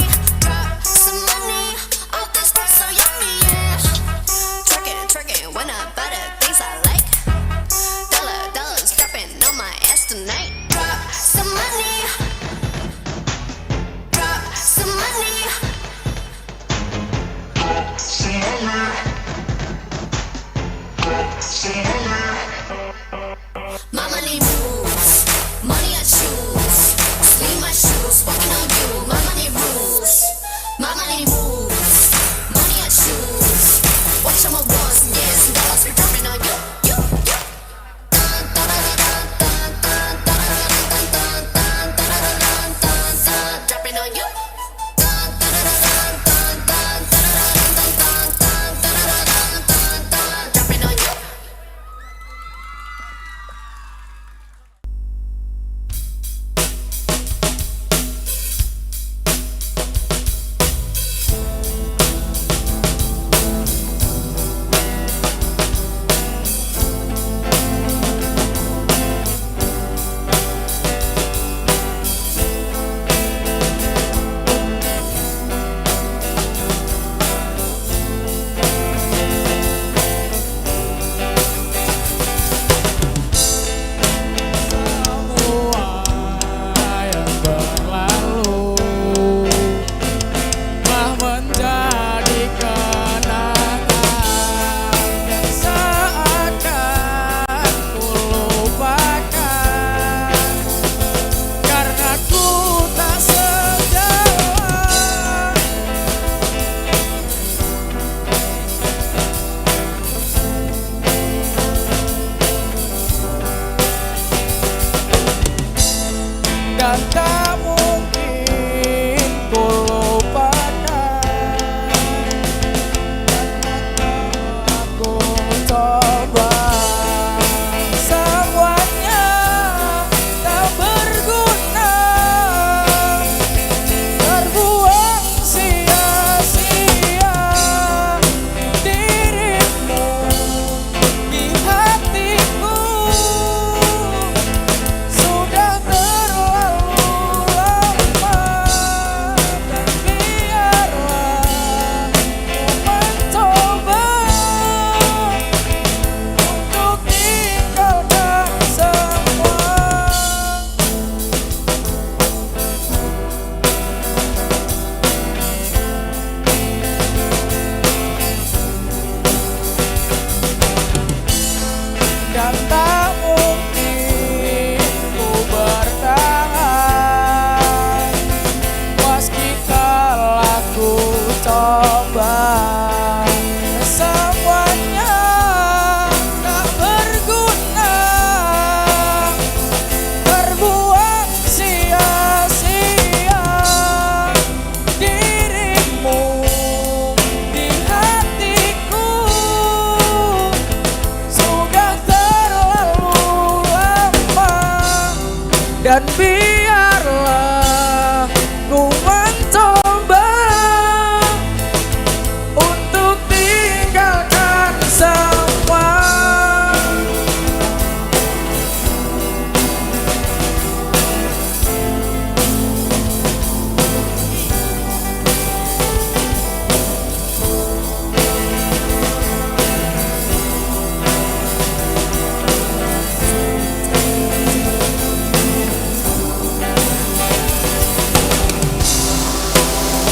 Dan biarlah ku mencoba untuk tinggalkan semua.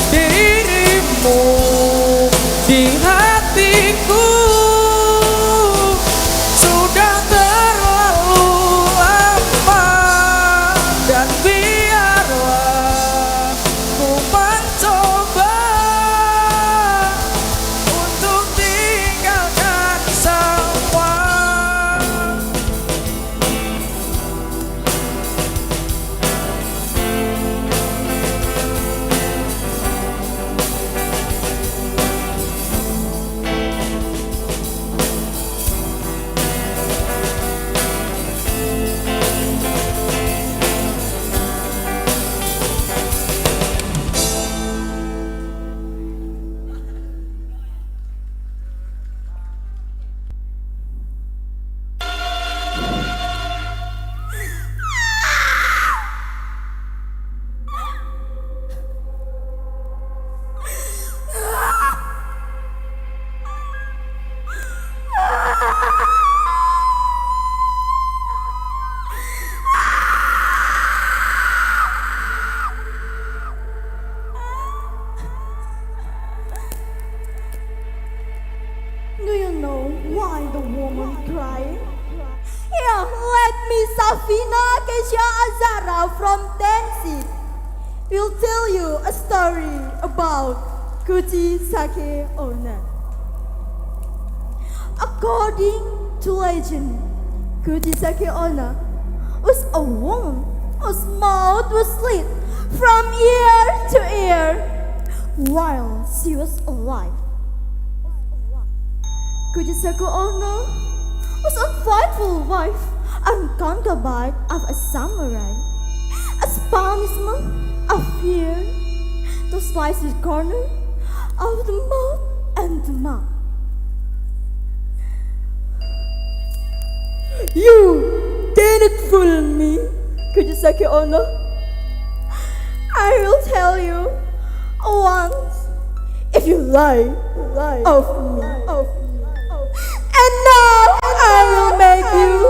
Dirimu di hatiku sudah terlalu lama, dan biarlah ku mencoba untuk tinggalkan semua. Do you know why the woman cried? Here, let me, Safina Kesha Azara from Tennessee, will tell you a story about Kuchisake Onna. According to legend, Kuchisake Onna was a woman whose mouth was slit from ear to ear while she was alive. Kuchisake Onna was a faithful wife and concubine of a samurai. As punishment of fear, to slice the corner of the mouth and the mouth. You cannot fool me, Kuchisake Onna. I will tell you once if you lie of me. And now I will make you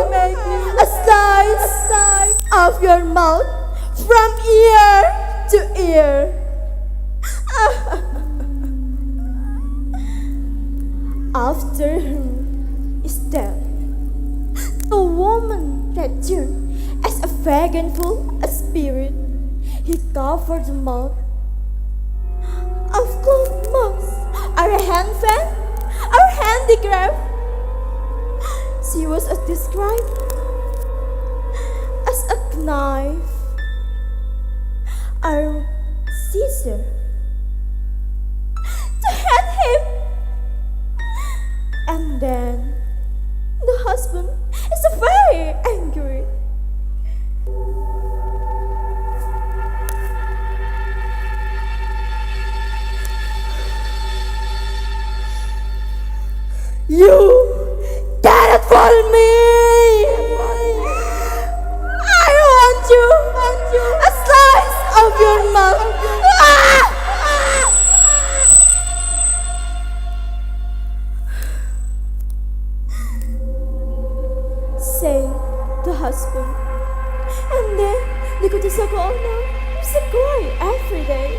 a slice of your mouth from ear to ear. After her is dead, the woman returned as a vagabond spirit. He covered the mouth of cloth mouse, our hand fan, our handicraft. She was described as a knife, a scissor, to hit him. And then the husband is very angry. You cannot fool me. I want you a slice of your mouth. Say the husband. And then the Kuchisake Onna used to cry every day.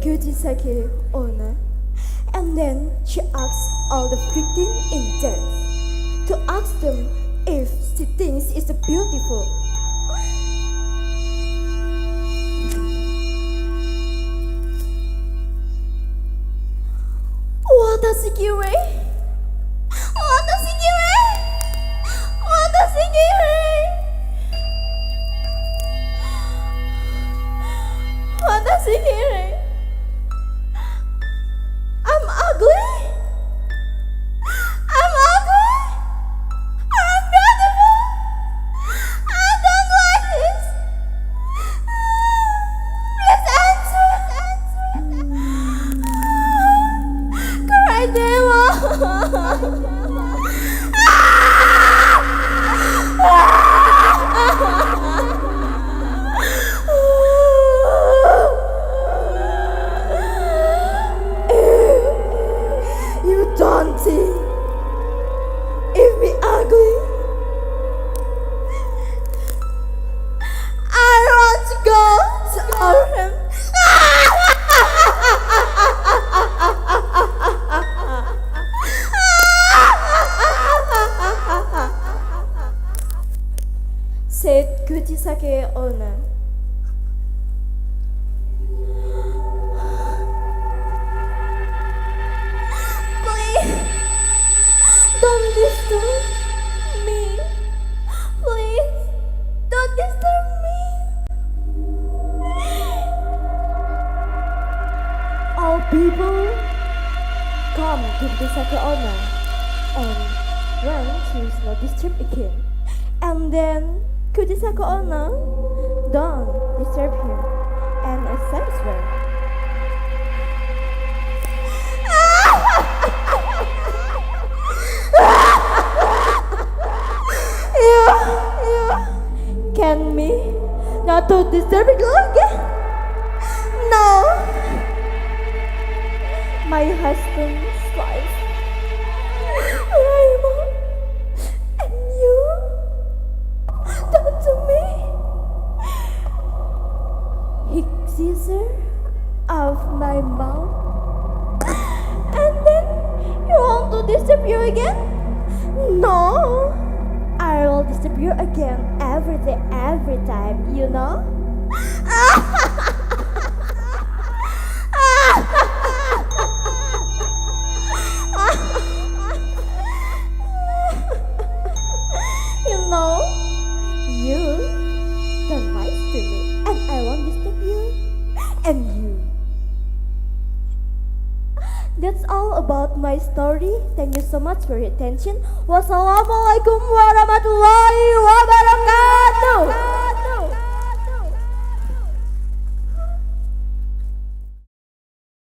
Kuchisake Onna. asks them if she thinks it's beautiful. Watashi-kiri. Watashi-kiri. Watashi-kiri. Watashi-kiri. I'm ugly. I'm ugly. I'm beautiful. I don't like this. Please answer. Cry devil. You don't think if me ugly, I want to go to our him. Said Kujisake owner. Please, don't disturb me. Please, don't disturb me. All people come to the Sake owner, and when she is not disturbed again, and then Kujisake owner don't disturb him, and I satisfied. You can me not to disturb it again? No, my husband's wife, Raymond, and you done to me. He scissor of my mouth, and then you want to disturb you again? No, I will disturb you again every day, every time, you know? You know, you don't nice to me, and I won't disturb you, and you. That's all about my story. Thank you so much for your attention. Wassalamualaikum warahmatullahi